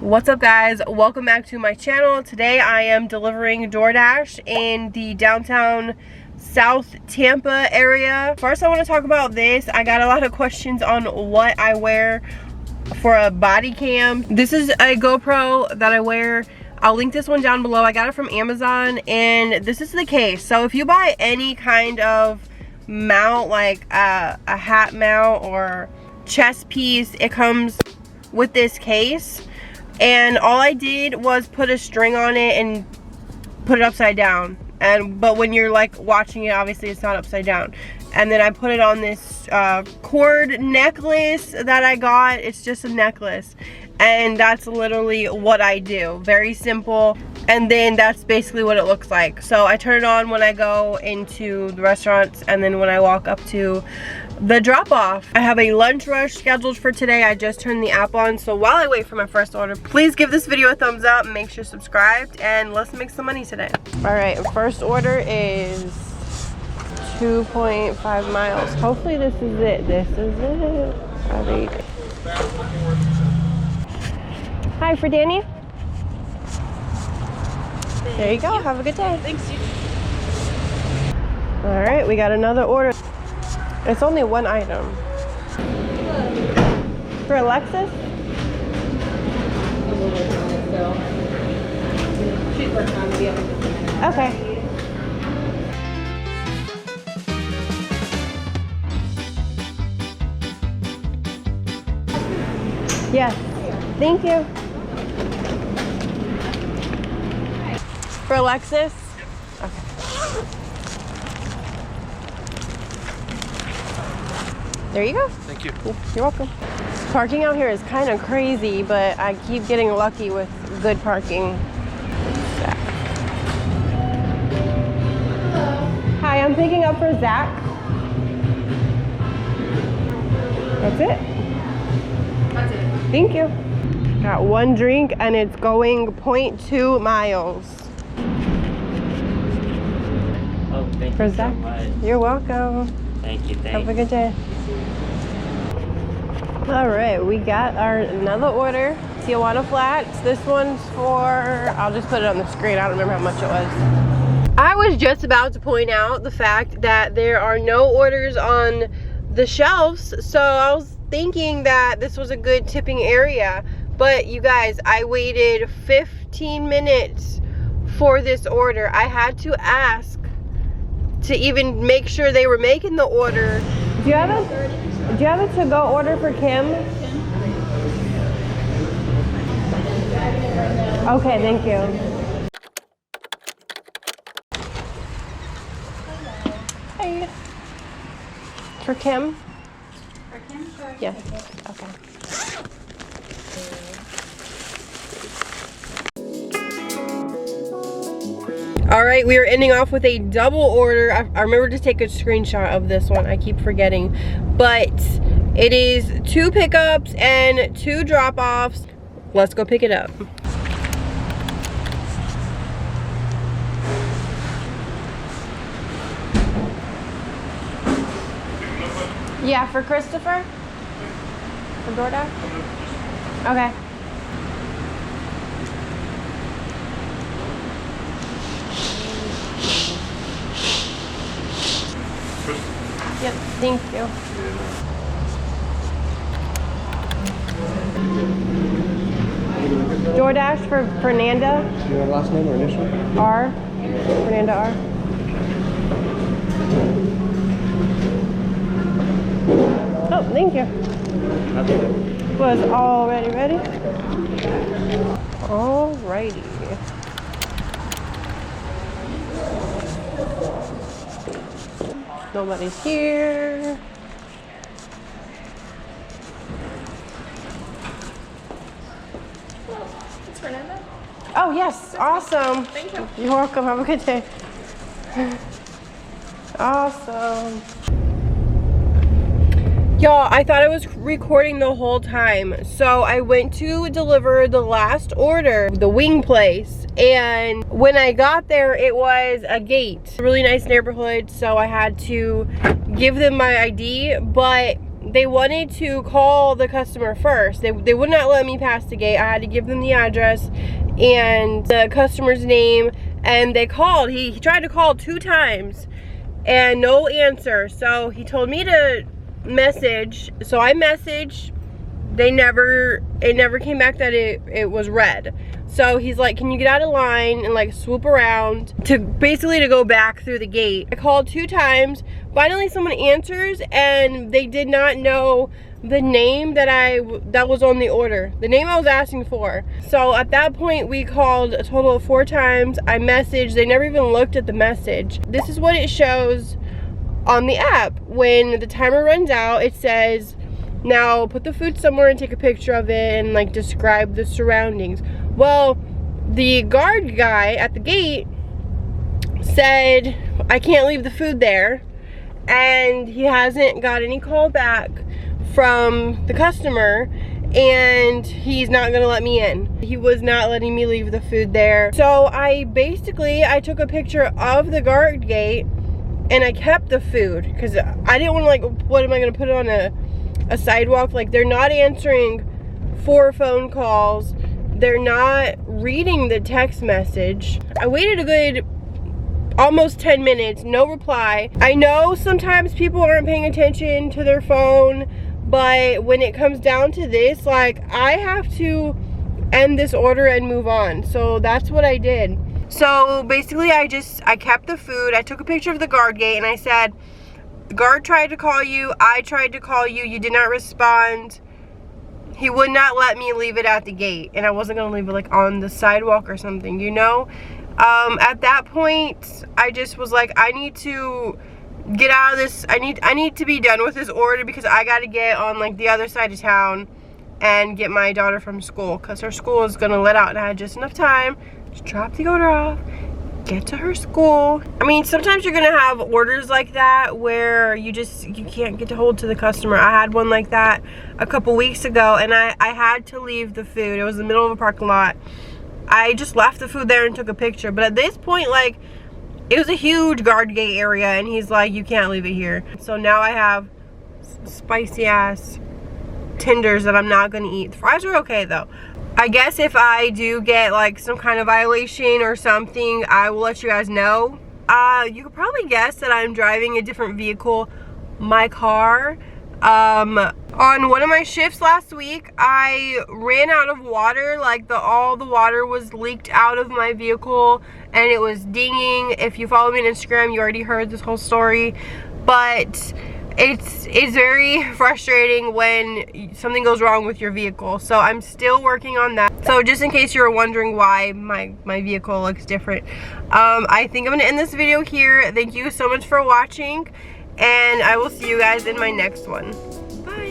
What's up guys, welcome back to my channel. Today I am delivering DoorDash in the downtown South Tampa area. First I want to talk about this. I got a lot of questions on what I wear for a body cam. This is a GoPro that I wear. I'll link this one down below. I got it from Amazon and this is the case. So if you buy any kind of mount, like a hat mount or chest piece, it comes with this case. And all I did was put a string on it and put it upside down. But when you're like watching it, obviously it's not upside down. And then I put it on this cord necklace that I got. It's just a necklace. And that's literally what I do. Very simple. And then that's basically what it looks like. So I turn it on when I go into the restaurants and then when I walk up to the drop-off. I have a lunch rush scheduled for today. I just turned the app on, so while I wait for my first order, please give this video a thumbs up, make sure you're subscribed, and let's make some money today. All right, first order is 2.5 miles. Hopefully this is it. This is it. All right. Hi, for Danny. There you go. Have a good day. Thanks, you. All right, we got another order. It's only one item. For Alexis? Okay. Yes. Thank you. For Alexis? Okay. There you go. Thank you. You're welcome. Parking out here is kind of crazy, but I keep getting lucky with good parking. Zach. Hi, I'm picking up for Zach. That's it? That's it. Thank you. Got one drink and it's going 0.2 miles. Oh, thank For you Zach. so much. You're welcome. Thank you, Have a good day. All right, we got our another order, Tijuana flats. This one's for, I'll just put it on the screen. I don't remember how much it was. I was just about to point out the fact that there are no orders on the shelves. So I was thinking that this was a good tipping area. But you guys, I waited 15 minutes for this order. I had to ask to even make sure they were making the order. Do you have a to-go order for Kim? Okay, thank you. Hey. For Kim? For Kim? Sure. Yes. Okay. All right, we are ending off with a double order. I remember to take a screenshot of this one. I keep forgetting. But it is 2 pickups and 2 drop-offs. Let's go pick it up. Yeah, for Christopher? For DoorDash? Okay. Yep, thank you. DoorDash for Fernanda. Your last name or initial? R. Fernanda R. Oh, thank you. Was already ready? Alrighty. Nobody's here. It's Fernanda. Oh yes, awesome. Thank you. You're welcome. Have a good day. Awesome. Y'all, I thought I was recording the whole time. So I went to deliver the last order, the wing place. And when I got there, it was a gate. Really nice neighborhood, so I had to give them my ID. But they wanted to call the customer first. They would not let me pass the gate. I had to give them the address and the customer's name, and they called. He tried to call 2 times and no answer. So he told me to message. So I messaged. It never came back that it was red. So he's like, can you get out of line and like swoop around to basically to go back through the gate. I called 2 times. Finally someone answers, and they did not know the name that was on the order, the name I was asking for. So at that point we called a total of 4 times. I messaged, they never even looked at the message. This is what it shows on the app. When the timer runs out, it says, now put the food somewhere and take a picture of it and like describe the surroundings. Well, the guard guy at the gate said I can't leave the food there, and he hasn't got any call back from the customer, and he's not gonna let me in. He was not letting me leave the food there. So I took a picture of the guard gate and I kept the food because I didn't want to, like, what am I gonna put it on a sidewalk? Like, they're not answering 4 phone calls. They're not reading the text message. I waited a good almost 10 minutes, no reply. I know sometimes people aren't paying attention to their phone, but when it comes down to this, like, I have to end this order and move on. So that's what I did. So basically I kept the food. I took a picture of the guard gate and I said, the guard tried to call you, I tried to call you, you did not respond. He would not let me leave it at the gate, and I wasn't gonna leave it like on the sidewalk or something, you know? At that point, I just was like, I need to get out of this. I need to be done with this order because I gotta get on like the other side of town and get my daughter from school, because her school is gonna let out, and I had just enough time to drop the order off, get to her school. I mean, sometimes you're gonna have orders like that where you can't get to hold to the customer. I had one like that a couple weeks ago, and I had to leave the food. It was in the middle of a parking lot. I just left the food there and took a picture. But at this point, like, it was a huge guard gate area, and he's like, you can't leave it here. So now I have spicy ass tenders that I'm not gonna eat. The fries are okay though. I guess if I do get like some kind of violation or something, I will let you guys know. You could probably guess that I'm driving a different vehicle, my car. On one of my shifts last week, I ran out of water. Like, all the water was leaked out of my vehicle and it was dinging. If you follow me on Instagram, you already heard this whole story. But it's very frustrating when something goes wrong with your vehicle. So I'm still working on that. So just in case you're wondering why my vehicle looks different, I think I'm gonna end this video here. Thank you so much for watching, and I will see you guys in my next one. Bye.